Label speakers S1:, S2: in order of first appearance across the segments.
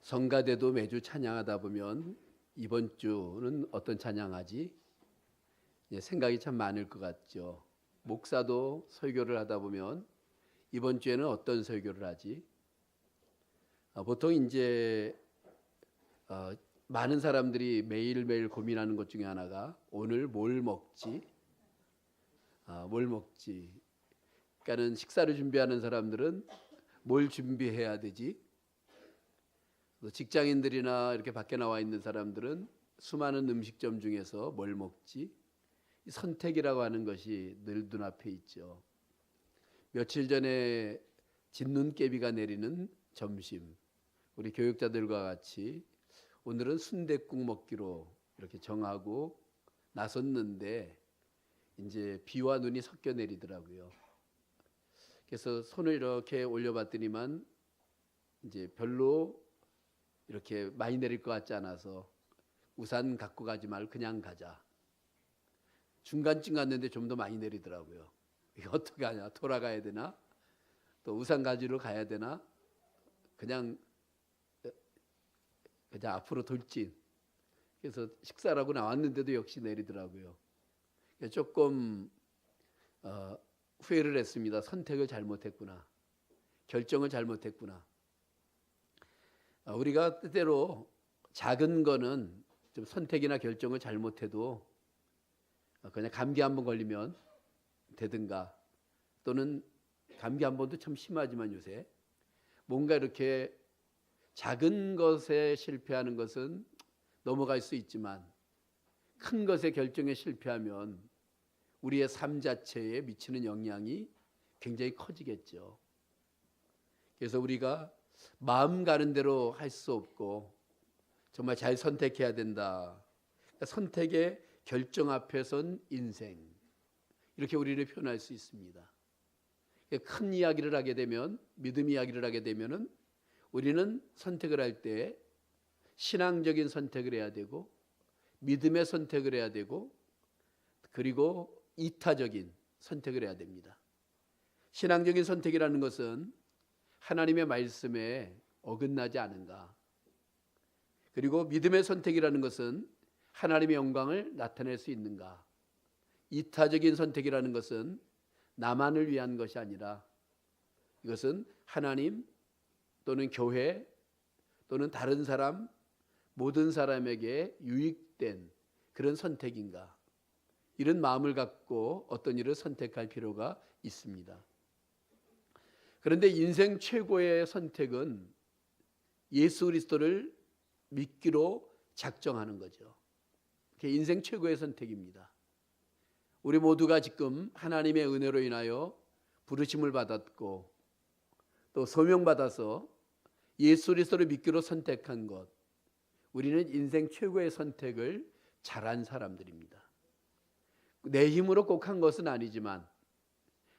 S1: 성가대도 매주 찬양하다 보면 이번 주는 어떤 찬양하지? 생각이 참 많을 것 같죠. 목사도 설교를 하다 보면 이번 주에는 어떤 설교를 하지? 보통 이제 많은 사람들이 매일매일 고민하는 것 중에 하나가 오늘 뭘 먹지? 뭘 먹지? 그러니까는 식사를 준비하는 사람들은 뭘 준비해야 되지? 직장인들이나 이렇게 밖에 나와 있는 사람들은 수많은 음식점 중에서 뭘 먹지? 이 선택이라고 하는 것이 늘 눈앞에 있죠. 며칠 전에 진눈깨비가 내리는 점심, 우리 교육자들과 같이 오늘은 순댓국 먹기로 이렇게 정하고 나섰는데 이제 비와 눈이 섞여 내리더라고요. 그래서 손을 이렇게 올려봤더니만 이제 별로 이렇게 많이 내릴 것 같지 않아서 우산 갖고 가지 말고 그냥 가자. 중간쯤 갔는데 좀 더 많이 내리더라고요. 이거 어떻게 하냐? 돌아가야 되나? 또 우산 가지러 가야 되나? 그냥 앞으로 돌진. 그래서 식사를 하고 나왔는데도 역시 내리더라고요. 조금 후회를 했습니다. 선택을 잘못했구나. 결정을 잘못했구나. 우리가 때때로 작은 거는 좀 선택이나 결정을 잘못해도 그냥 감기 한번 걸리면 되든가, 또는 감기 한 번도 참 심하지만 요새 뭔가 이렇게 작은 것에 실패하는 것은 넘어갈 수 있지만 큰 것의 결정에 실패하면 우리의 삶 자체에 미치는 영향이 굉장히 커지겠죠. 그래서 우리가 마음 가는 대로 할 수 없고 정말 잘 선택해야 된다. 그러니까 선택의 결정 앞에 선 인생, 이렇게 우리를 표현할 수 있습니다. 큰 이야기를 하게 되면, 믿음 이야기를 하게 되면은 우리는 선택을 할 때 신앙적인 선택을 해야 되고 믿음의 선택을 해야 되고 그리고 이타적인 선택을 해야 됩니다. 신앙적인 선택이라는 것은 하나님의 말씀에 어긋나지 않은가, 그리고 믿음의 선택이라는 것은 하나님의 영광을 나타낼 수 있는가, 이타적인 선택이라는 것은 나만을 위한 것이 아니라 이것은 하나님 또는 교회 또는 다른 사람, 모든 사람에게 유익된 그런 선택인가, 이런 마음을 갖고 어떤 일을 선택할 필요가 있습니다. 그런데 인생 최고의 선택은 예수 그리스도를 믿기로 작정하는 거죠. 그게 인생 최고의 선택입니다. 우리 모두가 지금 하나님의 은혜로 인하여 부르심을 받았고 또 소명받아서 예수 그리스도를 믿기로 선택한 것, 우리는 인생 최고의 선택을 잘한 사람들입니다. 내 힘으로 꼭 한 것은 아니지만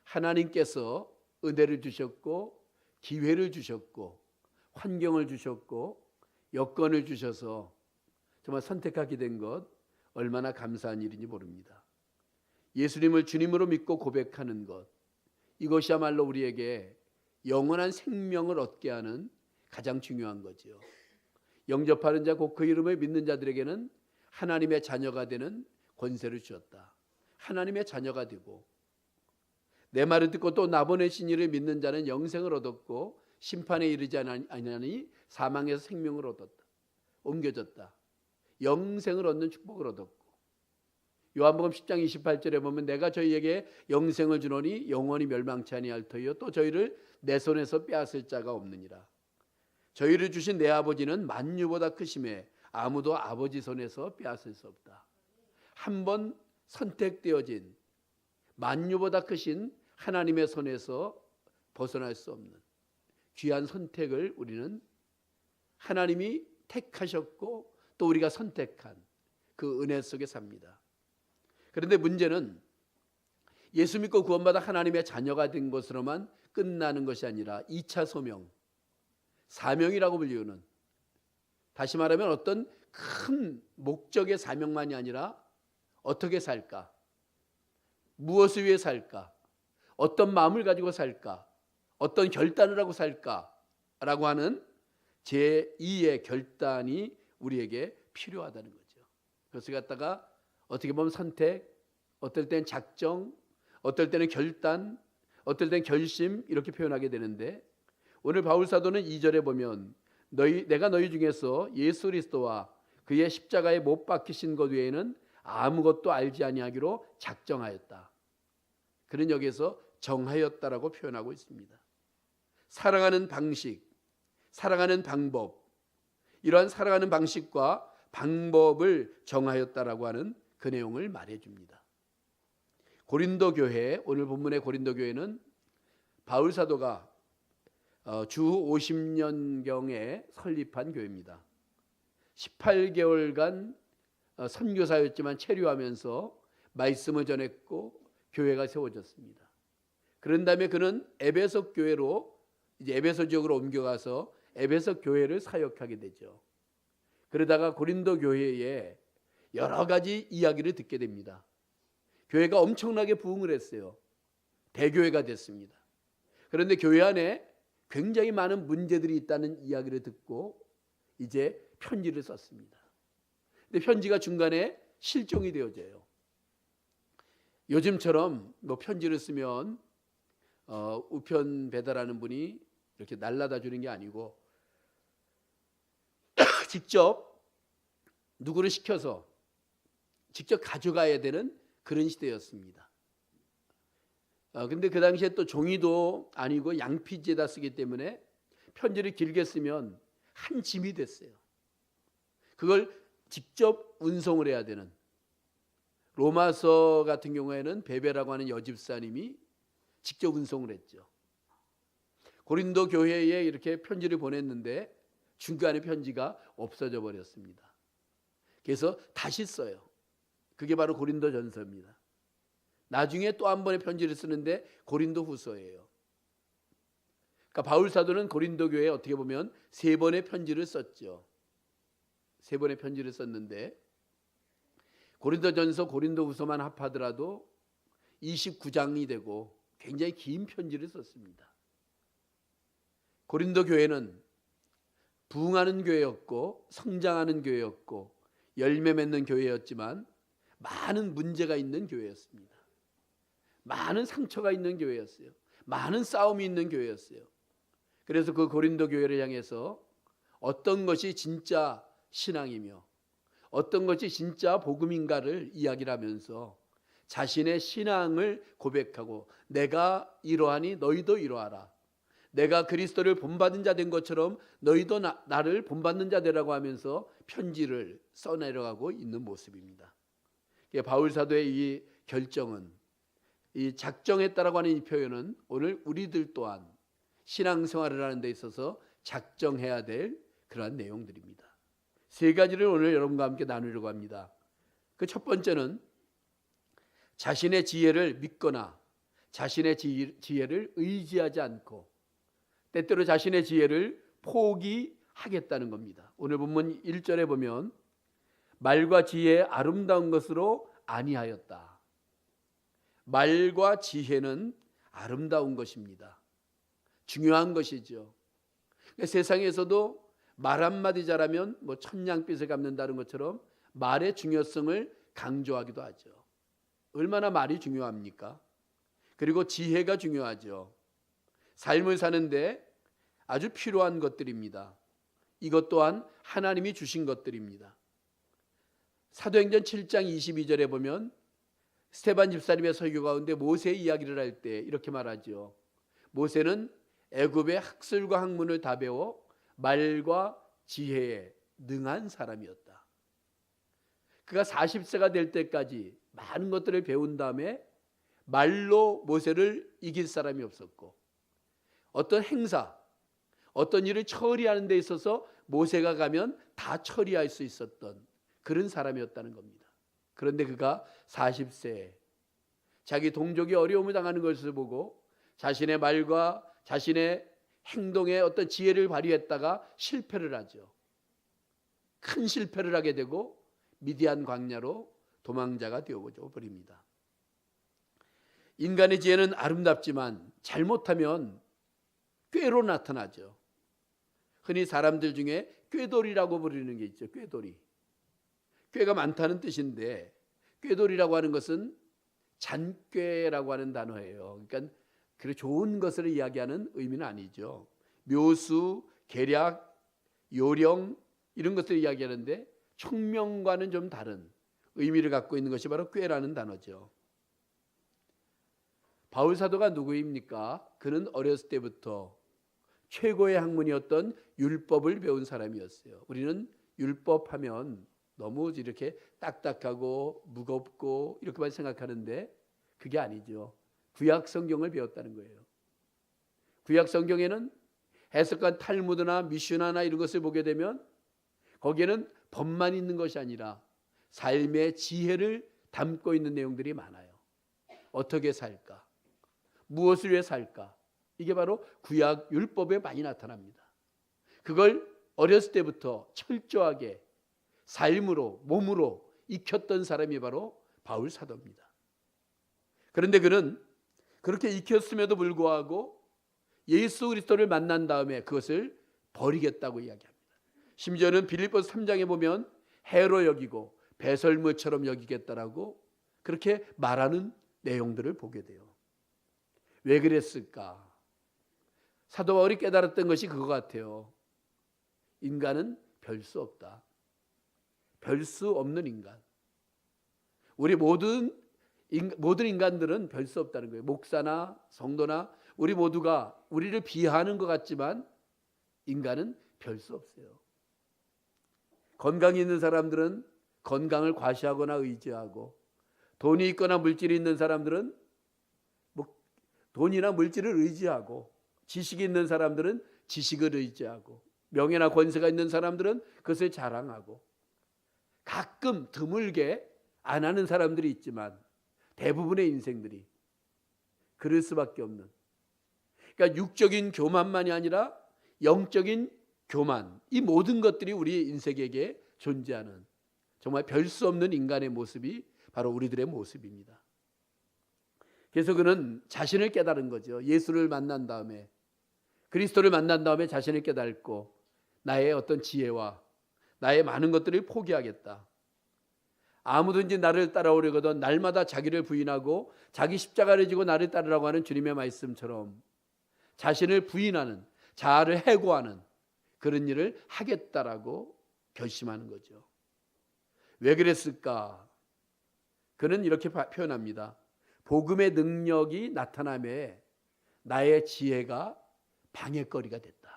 S1: 하나님께서 은혜를 주셨고 기회를 주셨고 환경을 주셨고 여건을 주셔서 정말 선택하게 된 것, 얼마나 감사한 일인지 모릅니다. 예수님을 주님으로 믿고 고백하는 것, 이것이야말로 우리에게 영원한 생명을 얻게 하는 가장 중요한 거죠. 영접하는 자 곧 그 이름을 믿는 자들에게는 하나님의 자녀가 되는 권세를 주었다. 하나님의 자녀가 되고 내 말을 듣고 또 나보내신 이를 믿는 자는 영생을 얻었고 심판에 이르지 아니하니 사망에서 생명을 얻었다. 옮겨졌다. 영생을 얻는 축복을 얻었고, 요한복음 10장 28절에 보면 내가 저희에게 영생을 주노니 영원히 멸망치 아니할 터이요 또 저희를 내 손에서 빼앗을 자가 없느니라. 저희를 주신 내 아버지는 만유보다 크심에 아무도 아버지 손에서 빼앗을 수 없다. 한 번 선택되어진 만유보다 크신 하나님의 손에서 벗어날 수 없는 귀한 선택을 우리는 하나님이 택하셨고 또 우리가 선택한 그 은혜 속에 삽니다. 그런데 문제는 예수 믿고 구원받아 하나님의 자녀가 된 것으로만 끝나는 것이 아니라 2차 소명, 사명이라고 불리우는, 다시 말하면 어떤 큰 목적의 사명만이 아니라 어떻게 살까, 무엇을 위해 살까, 어떤 마음을 가지고 살까, 어떤 결단을 하고 살까라고 하는 제2의 결단이 우리에게 필요하다는 거죠. 그것을 갖다가 어떻게 보면 선택, 어떨 때는 작정, 어떨 때는 결단, 어떨 때는 결심 이렇게 표현하게 되는데, 오늘 바울 사도는 2절에 보면 내가 너희 중에서 예수 그리스도와 그의 십자가에 못 박히신 것 외에는 아무것도 알지 아니하기로 작정하였다. 그는 여기에서 정하였다라고 표현하고 있습니다. 사랑하는 방식, 사랑하는 방법, 이러한 사랑하는 방식과 방법을 정하였다라고 하는 그 내용을 말해줍니다. 고린도 교회, 오늘 본문의 고린도 교회는 바울 사도가 주 50년경에 설립한 교회입니다. 18개월간 선교사였지만 체류하면서 말씀을 전했고 교회가 세워졌습니다. 그런 다음에 그는 에베소 교회로 이제 에베소 지역으로 옮겨가서 에베소 교회를 사역하게 되죠. 그러다가 고린도 교회에 여러 가지 이야기를 듣게 됩니다. 교회가 엄청나게 부흥을 했어요. 대교회가 됐습니다. 그런데 교회 안에 굉장히 많은 문제들이 있다는 이야기를 듣고 이제 편지를 썼습니다. 근데 편지가 중간에 실종이 되어져요. 요즘처럼 뭐 편지를 쓰면 우편 배달하는 분이 이렇게 날라다 주는 게 아니고 직접 누구를 시켜서 직접 가져가야 되는 그런 시대였습니다. 근데 그 당시에 또 종이도 아니고 양피지에다 쓰기 때문에 편지를 길게 쓰면 한 짐이 됐어요. 그걸 직접 운송을 해야 되는, 로마서 같은 경우에는 베베라고 하는 여집사님이 직접 운송을 했죠. 고린도 교회에 이렇게 편지를 보냈는데 중간에 편지가 없어져 버렸습니다. 그래서 다시 써요. 그게 바로 고린도 전서입니다. 나중에 또 한 번의 편지를 쓰는데 고린도 후서예요. 그러니까 바울 사도는 고린도 교회에 어떻게 보면 3번의 편지를 썼죠. 3번의 편지를 썼는데 고린도 전서, 고린도 후서만 합하더라도 29장이 되고 굉장히 긴 편지를 썼습니다. 고린도 교회는 부흥하는 교회였고 성장하는 교회였고 열매 맺는 교회였지만 많은 문제가 있는 교회였습니다. 많은 상처가 있는 교회였어요. 많은 싸움이 있는 교회였어요. 그래서 그 고린도 교회를 향해서 어떤 것이 진짜 신앙이며 어떤 것이 진짜 복음인가를 이야기를 하면서 자신의 신앙을 고백하고, 내가 이러하니 너희도 이러하라, 내가 그리스도를 본받은 자 된 것처럼 너희도 나를 본받는 자 되라고 하면서 편지를 써내려가고 있는 모습입니다. 바울 사도의 이 결정은, 이 작정했다라고 하는 이 표현은 오늘 우리들 또한 신앙생활을 하는 데 있어서 작정해야 될 그러한 내용들입니다. 3가지를 오늘 여러분과 함께 나누려고 합니다. 그 첫 번째는 자신의 지혜를 믿거나 자신의 지혜를 의지하지 않고 때때로 자신의 지혜를 포기하겠다는 겁니다. 오늘 본문 1절에 보면 말과 지혜의 아름다운 것으로 아니하였다. 말과 지혜는 아름다운 것입니다. 중요한 것이죠. 세상에서도 말 한마디 잘하면 뭐 천냥빚을 갚는다는 것처럼 말의 중요성을 강조하기도 하죠. 얼마나 말이 중요합니까? 그리고 지혜가 중요하죠. 삶을 사는데 아주 필요한 것들입니다. 이것 또한 하나님이 주신 것들입니다. 사도행전 7장 22절에 보면 스데반 집사님의 설교 가운데 모세 이야기를 할 때 이렇게 말하죠. 모세는 애굽의 학술과 학문을 다 배워 말과 지혜에 능한 사람이었다. 그가 40세가 될 때까지 많은 것들을 배운 다음에 말로 모세를 이길 사람이 없었고, 어떤 행사, 어떤 일을 처리하는 데 있어서 모세가 가면 다 처리할 수 있었던 그런 사람이었다는 겁니다. 그런데 그가 40세에 자기 동족이 어려움을 당하는 것을 보고 자신의 말과 자신의 행동에 어떤 지혜를 발휘했다가 실패를 하죠. 큰 실패를 하게 되고 미디안 광야로 도망자가 되어버립니다. 인간의 지혜는 아름답지만 잘못하면 꾀로 나타나죠. 흔히 사람들 중에 꾀돌이라고 부르는 게 있죠. 꾀돌이. 꾀가 많다는 뜻인데 꾀돌이라고 하는 것은 잔꾀라고 하는 단어예요. 그러니까 그 좋은 것을 이야기하는 의미는 아니죠. 묘수, 계략, 요령 이런 것들을 이야기하는데 총명과는 좀 다른 의미를 갖고 있는 것이 바로 꾀라는 단어죠. 바울 사도가 누구입니까? 그는 어렸을 때부터 최고의 학문이었던 율법을 배운 사람이었어요. 우리는 율법하면 너무 이렇게 딱딱하고 무겁고 이렇게만 생각하는데 그게 아니죠. 구약 성경을 배웠다는 거예요. 구약 성경에는 해석한 탈무드나 미슈나나 이런 것을 보게 되면 거기에는 법만 있는 것이 아니라 삶의 지혜를 담고 있는 내용들이 많아요. 어떻게 살까? 무엇을 위해 살까? 이게 바로 구약 율법에 많이 나타납니다. 그걸 어렸을 때부터 철저하게 삶으로 몸으로 익혔던 사람이 바로 바울 사도입니다. 그런데 그는 그렇게 익혔음에도 불구하고 예수 그리스도를 만난 다음에 그것을 버리겠다고 이야기합니다. 심지어는 빌립보서 3장에 보면 해로 여기고 배설물처럼 여기겠다라고 그렇게 말하는 내용들을 보게 돼요. 왜 그랬을까? 사도 바울이 깨달았던 것이 그거 같아요. 인간은 별 수 없다. 별 수 없는 인간. 우리 모든 인간들은 별 수 없다는 거예요. 목사나 성도나 우리 모두가 우리를 비하하는 것 같지만 인간은 별 수 없어요. 건강이 있는 사람들은 건강을 과시하거나 의지하고 돈이 있거나 물질이 있는 사람들은 돈이나 물질을 의지하고 지식이 있는 사람들은 지식을 의지하고 명예나 권세가 있는 사람들은 그것을 자랑하고 가끔 드물게 안 하는 사람들이 있지만 대부분의 인생들이 그럴 수밖에 없는, 그러니까 육적인 교만만이 아니라 영적인 교만, 이 모든 것들이 우리 인생에게 존재하는 정말 별 수 없는 인간의 모습이 바로 우리들의 모습입니다. 그래서 그는 자신을 깨달은 거죠. 예수를 만난 다음에, 그리스도를 만난 다음에 자신을 깨닫고 나의 어떤 지혜와 나의 많은 것들을 포기하겠다. 아무든지 나를 따라오려거든 날마다 자기를 부인하고 자기 십자가를 지고 나를 따르라고 하는 주님의 말씀처럼 자신을 부인하는, 자아를 해고하는 그런 일을 하겠다라고 결심하는 거죠. 왜 그랬을까? 그는 이렇게 표현합니다. 복음의 능력이 나타남에 나의 지혜가 방해거리가 됐다.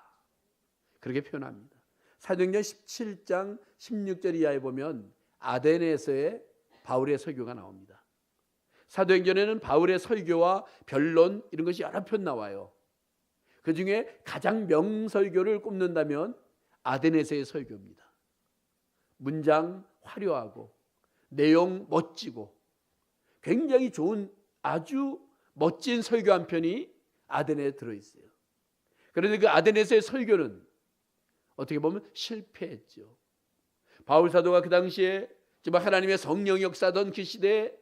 S1: 그렇게 표현합니다. 사도행전 17장 16절 이하에 보면 아데네에서의 바울의 설교가 나옵니다. 사도행전에는 바울의 설교와 변론 이런 것이 여러 편 나와요. 그 중에 가장 명설교를 꼽는다면 아데네에서의 설교입니다. 문장 화려하고 내용 멋지고 굉장히 좋은 아주 멋진 설교 한 편이 아데네에 들어있어요. 그런데 그 아데네에서의 설교는 어떻게 보면 실패했죠. 바울 사도가 그 당시에 정말 하나님의 성령이 역사하던 그 시대에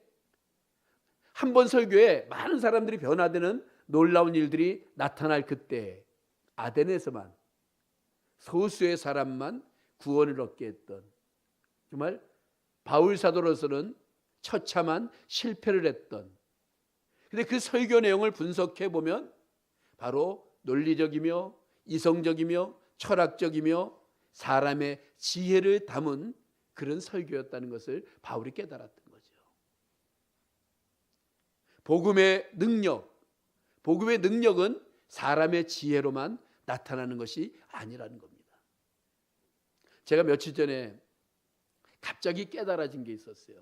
S1: 한 번 설교에 많은 사람들이 변화되는 놀라운 일들이 나타날 그때 아데네에서만 소수의 사람만 구원을 얻게 했던, 정말 바울 사도로서는 처참한 실패를 했던, 근데 그 설교 내용을 분석해 보면 바로 논리적이며 이성적이며 철학적이며 사람의 지혜를 담은 그런 설교였다는 것을 바울이 깨달았던 거죠. 복음의 능력은 사람의 지혜로만 나타나는 것이 아니라는 겁니다. 제가 며칠 전에 갑자기 깨달아진 게 있었어요.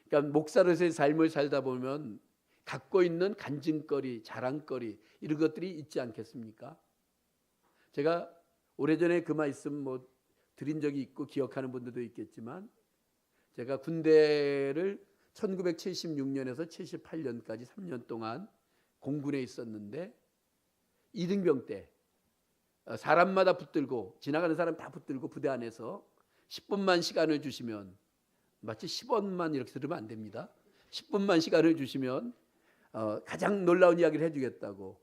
S1: 그러니까 목사로서의 삶을 살다 보면 갖고 있는 간증거리, 자랑거리 이런 것들이 있지 않겠습니까? 제가 오래전에 그 말씀 드린 적이 있고 기억하는 분들도 있겠지만, 제가 군대를 1976년에서 78년까지 3년 동안 공군에 있었는데, 이등병 때 사람마다 붙들고 지나가는 사람 다 붙들고 부대 안에서 10분만 시간을 주시면, 마치 10원만 이렇게 들으면 안 됩니다. 10분만 시간을 주시면 가장 놀라운 이야기를 해주겠다고.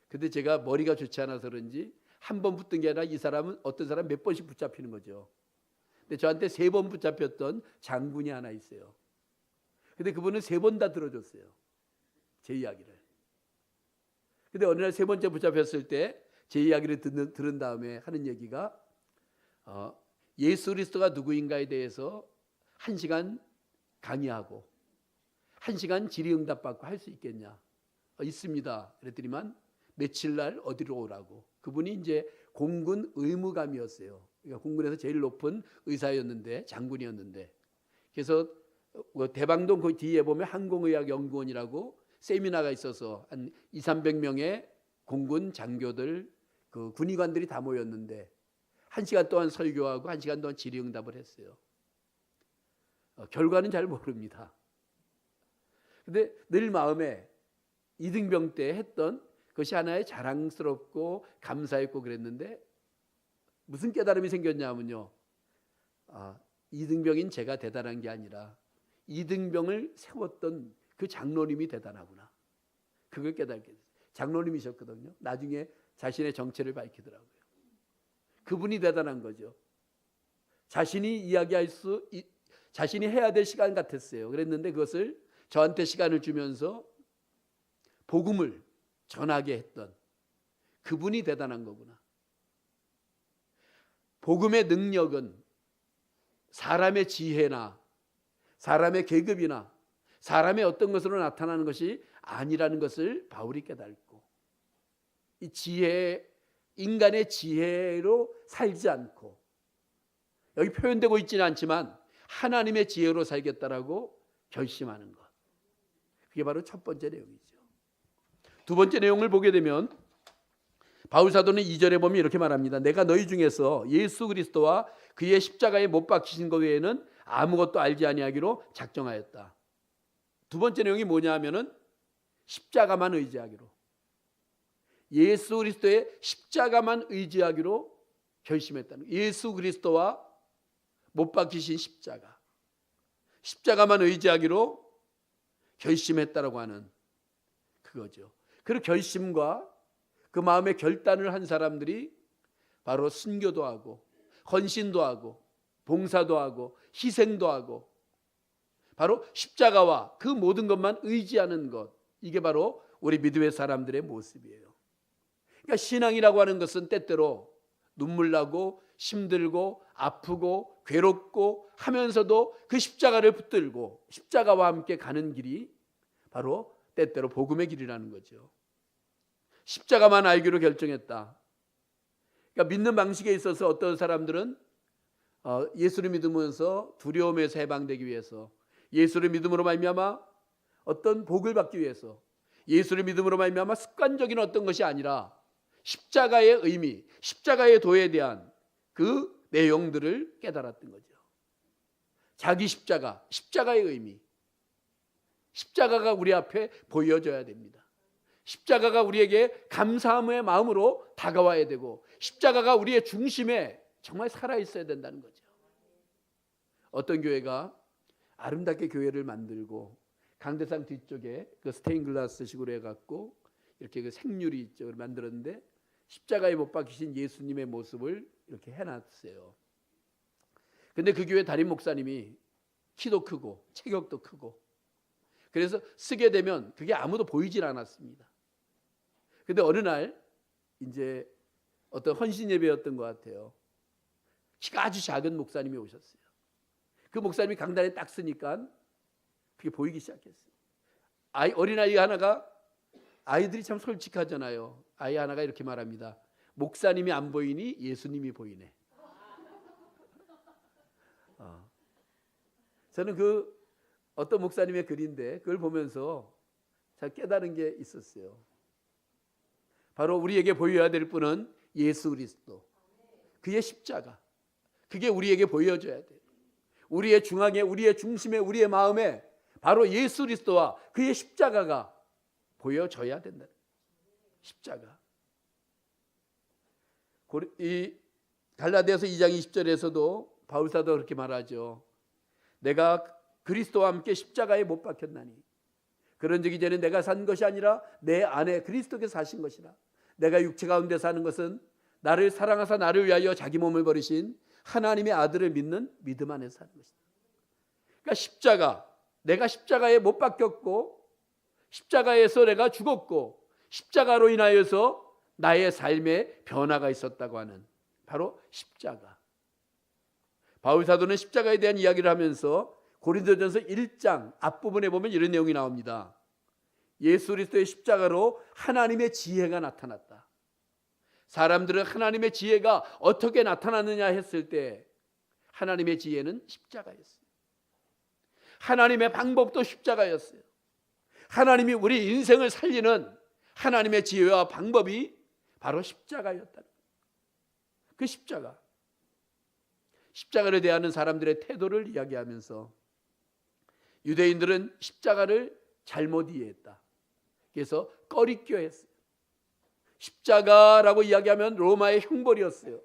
S1: 근데 제가 머리가 좋지 않아서 그런지 한 번 붙은 게 아니라 이 사람은 어떤 사람 몇 번씩 붙잡히는 거죠. 근데 저한테 3번 붙잡혔던 장군이 하나 있어요. 근데 그분은 3번 다 들어줬어요. 제 이야기를. 근데 어느 날 3번째 붙잡혔을 때 제 이야기를 들은 다음에 하는 얘기가 예수 그리스도가 누구인가에 대해서 1시간 강의하고 1시간 질의응답 받고 할 수 있겠냐? 있습니다. 그랬더니만 며칠 날 어디로 오라고. 그분이 이제 공군 의무감이었어요. 그러니까 공군에서 제일 높은 의사였는데, 장군이었는데, 그래서 대방동 그 뒤에 보면 항공의학연구원이라고 세미나가 있어서 한 200~300명의 공군 장교들, 그 군의관들이 다 모였는데 1시간 동안 설교하고 1시간 동안 질의응답을 했어요. 결과는 잘 모릅니다. 근데 늘 마음에 이등병 때 했던 그것이 하나의 자랑스럽고 감사했고 그랬는데, 무슨 깨달음이 생겼냐면요, 이등병인 제가 대단한 게 아니라 이등병을 세웠던 그 장로님이 대단하구나. 그걸 깨닫게 됐어요. 장로님이셨거든요. 나중에 자신의 정체를 밝히더라고요. 그분이 대단한 거죠. 자신이 자신이 해야 될 시간 같았어요. 그랬는데 그것을 저한테 시간을 주면서 복음을 전하게 했던 그분이 대단한 거구나. 복음의 능력은 사람의 지혜나 사람의 계급이나 사람의 어떤 것으로 나타나는 것이 아니라는 것을 바울이 깨닫고, 이 지혜, 인간의 지혜로 살지 않고, 여기 표현되고 있지는 않지만 하나님의 지혜로 살겠다라고 결심하는 것. 그게 바로 첫 번째 내용이죠. 두 번째 내용을 보게 되면 바울 사도는 2절에 보면 이렇게 말합니다. 내가 너희 중에서 예수 그리스도와 그의 십자가에 못 박히신 것 외에는 아무것도 알지 아니하기로 작정하였다. 두 번째 내용이 뭐냐 하면은 십자가만 의지하기로, 예수 그리스도의 십자가만 의지하기로 결심했다는 거예요. 예수 그리스도와 못 박히신 십자가만 의지하기로 결심했다라고 하는 그거죠. 그 결심과 그 마음의 결단을 한 사람들이 바로 순교도 하고 헌신도 하고 봉사도 하고 희생도 하고, 바로 십자가와 그 모든 것만 의지하는 것, 이게 바로 우리 믿음의 사람들의 모습이에요. 그러니까 신앙이라고 하는 것은 때때로 눈물 나고 힘들고 아프고 괴롭고 하면서도 그 십자가를 붙들고 십자가와 함께 가는 길이 바로 때때로 복음의 길이라는 거죠. 십자가만 알기로 결정했다. 그러니까 믿는 방식에 있어서 어떤 사람들은 예수를 믿으면서 두려움에서 해방되기 위해서, 예수를 믿음으로 말미암아 어떤 복을 받기 위해서, 예수를 믿음으로 말미암아 습관적인 어떤 것이 아니라 십자가의 의미, 십자가의 도에 대한 그 내용들을 깨달았던 거죠. 자기 십자가의 의미, 십자가가 우리 앞에 보여져야 됩니다. 십자가가 우리에게 감사함의 마음으로 다가와야 되고, 십자가가 우리의 중심에 정말 살아있어야 된다는 거죠. 어떤 교회가 아름답게 교회를 만들고 강대상 뒤쪽에 그 스테인글라스 식으로 해갖고 이렇게 그 생유리 있죠, 만들었는데 십자가에 못 박히신 예수님의 모습을 이렇게 해놨어요. 근데 그 교회 담임 목사님이 키도 크고 체격도 크고, 그래서 쓰게 되면 그게 아무도 보이질 않았습니다. 근데 어느 날 이제 어떤 헌신 예배였던 것 같아요. 키가 아주 작은 목사님이 오셨어요. 그 목사님이 강단에 딱 쓰니까 그게 보이기 시작했어요. 어린아이 하나가, 아이들이 참 솔직하잖아요. 아이 하나가 이렇게 말합니다. 목사님이 안 보이니 예수님이 보이네. 저는 그 어떤 목사님의 글인데 그걸 보면서 잘 깨달은 게 있었어요. 바로 우리에게 보여야 될 분은 예수 그리스도, 그의 십자가, 그게 우리에게 보여줘야 돼요. 우리의 중앙에, 우리의 중심에, 우리의 마음에 바로 예수 그리스도와 그의 십자가가 보여져야 된다. 십자가. 이 갈라디아서 2장 20절에서도 바울 사도가 그렇게 말하죠. 내가 그리스도와 함께 십자가에 못 박혔나니 그런즉 이제는 내가 산 것이 아니라 내 안에 그리스도께서 사신 것이라. 내가 육체 가운데 사는 것은 나를 사랑하사 나를 위하여 자기 몸을 버리신 하나님의 아들을 믿는 믿음 안에서 사는 것이다. 그러니까 십자가, 내가 십자가에 못 박혔고 십자가에서 내가 죽었고 십자가로 인하여서 나의 삶에 변화가 있었다고 하는 바로 십자가. 바울 사도는 십자가에 대한 이야기를 하면서 고린도전서 1장 앞부분에 보면 이런 내용이 나옵니다. 예수 그리스도의 십자가로 하나님의 지혜가 나타났다. 사람들은 하나님의 지혜가 어떻게 나타났느냐 했을 때 하나님의 지혜는 십자가였어요. 하나님의 방법도 십자가였어요. 하나님이 우리 인생을 살리는 하나님의 지혜와 방법이 바로 십자가였다. 그 십자가를 대하는 사람들의 태도를 이야기하면서 유대인들은 십자가를 잘못 이해했다. 그래서 꺼리껴 했어요. 십자가라고 이야기하면 로마의 형벌이었어요.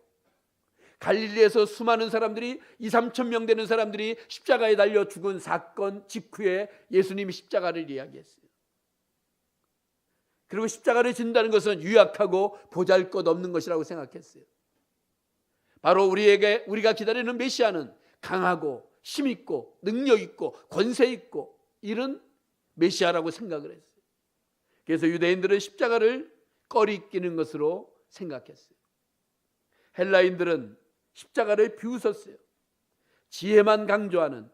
S1: 갈릴리에서 수많은 사람들이 2~3천 명 되는 사람들이 십자가에 달려 죽은 사건 직후에 예수님이 십자가를 이야기했어요. 그리고 십자가를 진다는 것은 유약하고 보잘것없는 것이라고 생각했어요. 바로 우리가 기다리는 메시아는 강하고 힘있고 능력있고 권세있고 이런 메시아라고 생각을 했어요. 그래서 유대인들은 십자가를 꺼리끼는 것으로 생각했어요. 헬라인들은 십자가를 비웃었어요. 지혜만 강조하는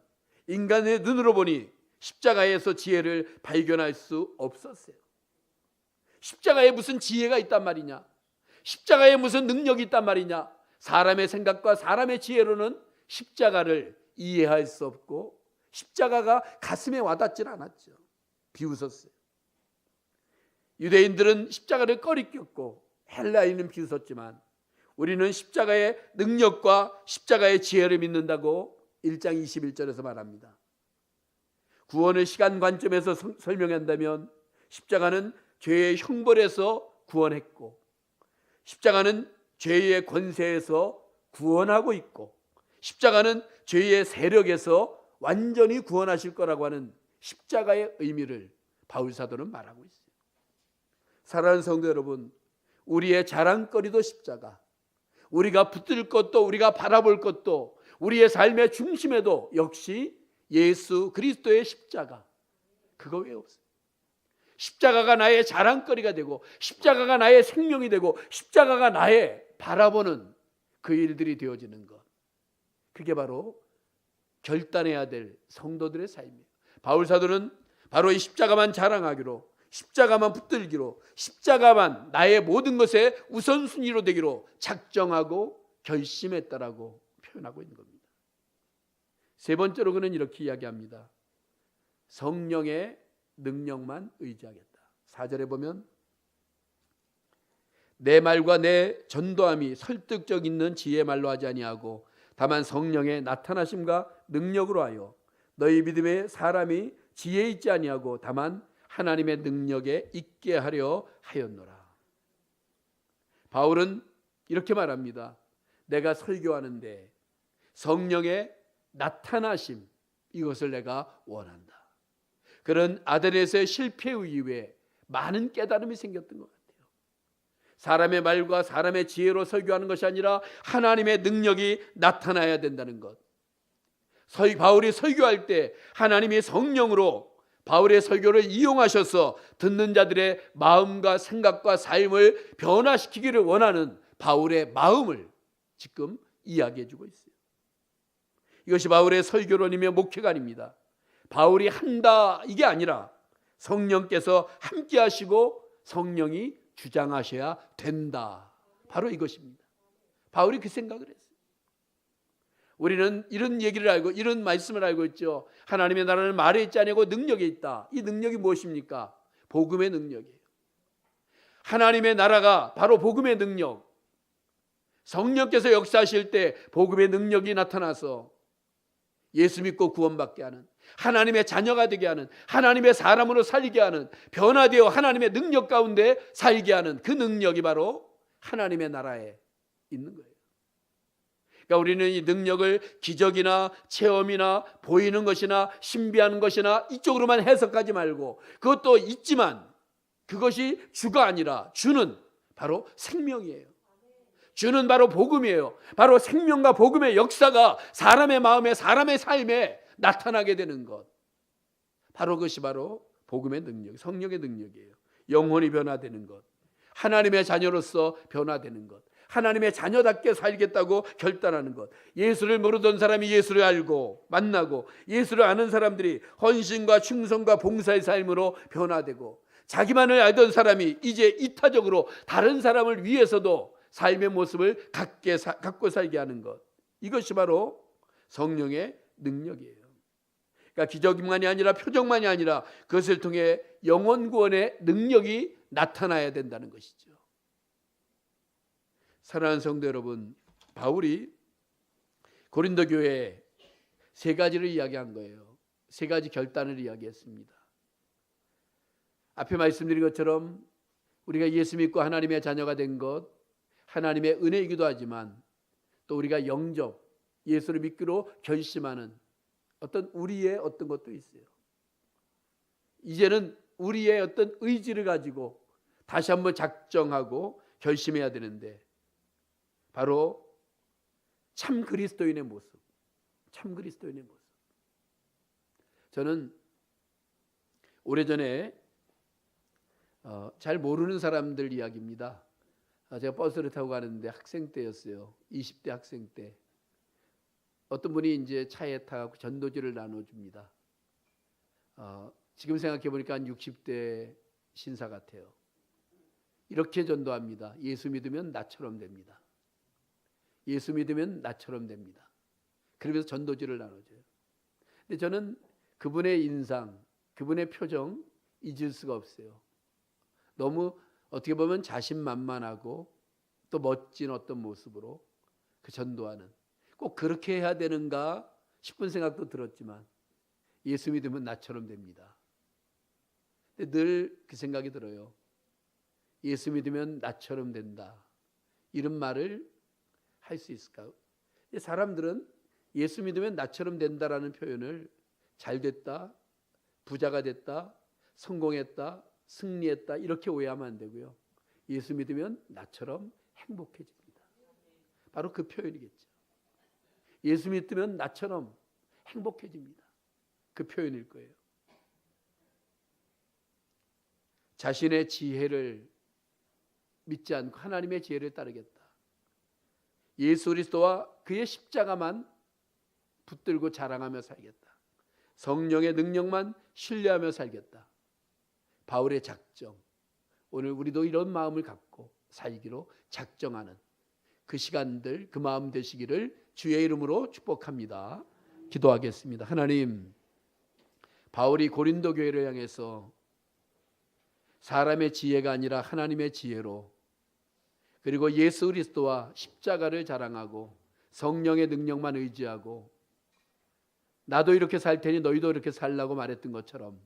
S1: 인간의 눈으로 보니 십자가에서 지혜를 발견할 수 없었어요. 십자가에 무슨 지혜가 있단 말이냐? 십자가에 무슨 능력이 있단 말이냐? 사람의 생각과 사람의 지혜로는 십자가를 이해할 수 없고 십자가가 가슴에 와닿질 않았죠. 비웃었어요. 유대인들은 십자가를 꺼리꼈고 헬라인은 비웃었지만 우리는 십자가의 능력과 십자가의 지혜를 믿는다고 1장 21절에서 말합니다. 구원을 시간 관점에서 설명한다면 십자가는 죄의 형벌에서 구원했고 십자가는 죄의 권세에서 구원하고 있고 십자가는 죄의 세력에서 완전히 구원하실 거라고 하는 십자가의 의미를 바울 사도는 말하고 있어요. 사랑하는 성도 여러분, 우리의 자랑거리도 십자가, 우리가 붙들 것도 우리가 바라볼 것도 우리의 삶의 중심에도 역시 예수 그리스도의 십자가, 그거 왜 없어요? 십자가가 나의 자랑거리가 되고 십자가가 나의 생명이 되고 십자가가 나의 바라보는 그 일들이 되어지는 것, 그게 바로 결단해야 될 성도들의 삶이에요. 바울 사도는 바로 이 십자가만 자랑하기로, 십자가만 붙들기로, 십자가만 나의 모든 것의 우선순위로 되기로 작정하고 결심했다라고 표현하고 있는 겁니다. 세 번째로 그는 이렇게 이야기합니다. 성령의 능력만 의지하겠다. 4절에 보면 내 말과 내 전도함이 설득적 있는 지혜의 말로 하지 아니하고 다만 성령의 나타나심과 능력으로 하여 너희 믿음에 사람이 지혜 있지 아니하고 다만 하나님의 능력에 있게 하려 하였노라. 바울은 이렇게 말합니다. 내가 설교하는데 성령의 나타나심, 이것을 내가 원한다. 그런 아덴에서의 실패 이후에 많은 깨달음이 생겼던 것 같아요. 사람의 말과 사람의 지혜로 설교하는 것이 아니라 하나님의 능력이 나타나야 된다는 것. 바울이 설교할 때 하나님이 성령으로 바울의 설교를 이용하셔서 듣는 자들의 마음과 생각과 삶을 변화시키기를 원하는 바울의 마음을 지금 이야기해 주고 있어요. 이것이 바울의 설교론이며 목회관입니다. 바울이 한다 이게 아니라 성령께서 함께 하시고 성령이 주장하셔야 된다. 바로 이것입니다. 바울이 그 생각을 했어요. 우리는 이런 얘기를 알고 이런 말씀을 알고 있죠. 하나님의 나라는 말에 있지 아니고 능력에 있다. 이 능력이 무엇입니까? 복음의 능력이에요. 하나님의 나라가 바로 복음의 능력. 성령께서 역사하실 때 복음의 능력이 나타나서 예수 믿고 구원받게 하는, 하나님의 자녀가 되게 하는, 하나님의 사람으로 살게 하는, 변화되어 하나님의 능력 가운데 살게 하는 그 능력이 바로 하나님의 나라에 있는 거예요. 그러니까 우리는 이 능력을 기적이나 체험이나 보이는 것이나 신비한 것이나 이쪽으로만 해석하지 말고, 그것도 있지만 그것이 주가 아니라 주는 바로 생명이에요. 주는 바로 복음이에요. 바로 생명과 복음의 역사가 사람의 마음에, 사람의 삶에 나타나게 되는 것. 바로 그것이 바로 복음의 능력, 성령의 능력이에요. 영혼이 변화되는 것, 하나님의 자녀로서 변화되는 것, 하나님의 자녀답게 살겠다고 결단하는 것. 예수를 모르던 사람이 예수를 알고 만나고, 예수를 아는 사람들이 헌신과 충성과 봉사의 삶으로 변화되고, 자기만을 알던 사람이 이제 이타적으로 다른 사람을 위해서도 삶의 모습을 갖고 살게 하는 것. 이것이 바로 성령의 능력이에요. 그러니까 기적만이 아니라, 표적만이 아니라 그것을 통해 영혼 구원의 능력이 나타나야 된다는 것이죠. 사랑하는 성도 여러분, 바울이 고린도 교회에 세 가지를 이야기한 거예요. 세 가지 결단을 이야기했습니다. 앞에 말씀드린 것처럼 우리가 예수 믿고 하나님의 자녀가 된 것, 하나님의 은혜이기도 하지만, 또 우리가 영접, 예수를 믿기로 결심하는 어떤 우리의 어떤 것도 있어요. 이제는 우리의 어떤 의지를 가지고 다시 한번 작정하고 결심해야 되는데, 바로 참 그리스도인의 모습, 참 그리스도인의 모습. 저는 오래전에 잘 모르는 사람들 이야기입니다. 제가 버스를 타고 가는데 학생 때였어요. 20대 학생 때. 어떤 분이 이제 차에 타고 전도지를 나눠줍니다. 지금 생각해 보니까 한 60대 신사 같아요. 이렇게 전도합니다. 예수 믿으면 나처럼 됩니다. 예수 믿으면 나처럼 됩니다. 그러면서 전도지를 나눠줘요. 근데 저는 그분의 인상, 그분의 표정 잊을 수가 없어요. 너무 어떻게 보면 자신만만하고 또 멋진 어떤 모습으로 그 전도하는, 꼭 그렇게 해야 되는가 싶은 생각도 들었지만, 예수 믿으면 나처럼 됩니다. 근데 늘 그 생각이 들어요. 예수 믿으면 나처럼 된다, 이런 말을 할 수 있을까? 사람들은 예수 믿으면 나처럼 된다라는 표현을 잘 됐다, 부자가 됐다, 성공했다, 승리했다, 이렇게 오해하면 안 되고요. 예수 믿으면 나처럼 행복해집니다. 바로 그 표현이겠죠. 예수 믿으면 나처럼 행복해집니다. 그 표현일 거예요. 자신의 지혜를 믿지 않고 하나님의 지혜를 따르겠다. 예수 그리스도와 그의 십자가만 붙들고 자랑하며 살겠다. 성령의 능력만 신뢰하며 살겠다. 바울의 작정. 오늘 우리도 이런 마음을 갖고 살기로 작정하는 그 시간들, 그 마음 되시기를 주의 이름으로 축복합니다. 기도하겠습니다. 하나님, 바울이 고린도 교회를 향해서 사람의 지혜가 아니라 하나님의 지혜로, 그리고 예수 그리스도와 십자가를 자랑하고 성령의 능력만 의지하고, 나도 이렇게 살 테니 너희도 이렇게 살라고 말했던 것처럼,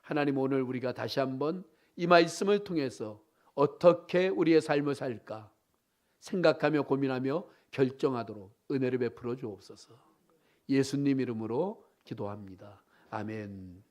S1: 하나님, 오늘 우리가 다시 한번 이 말씀을 통해서 어떻게 우리의 삶을 살까 생각하며 고민하며 결정하도록 은혜를 베풀어 주옵소서. 예수님 이름으로 기도합니다. 아멘.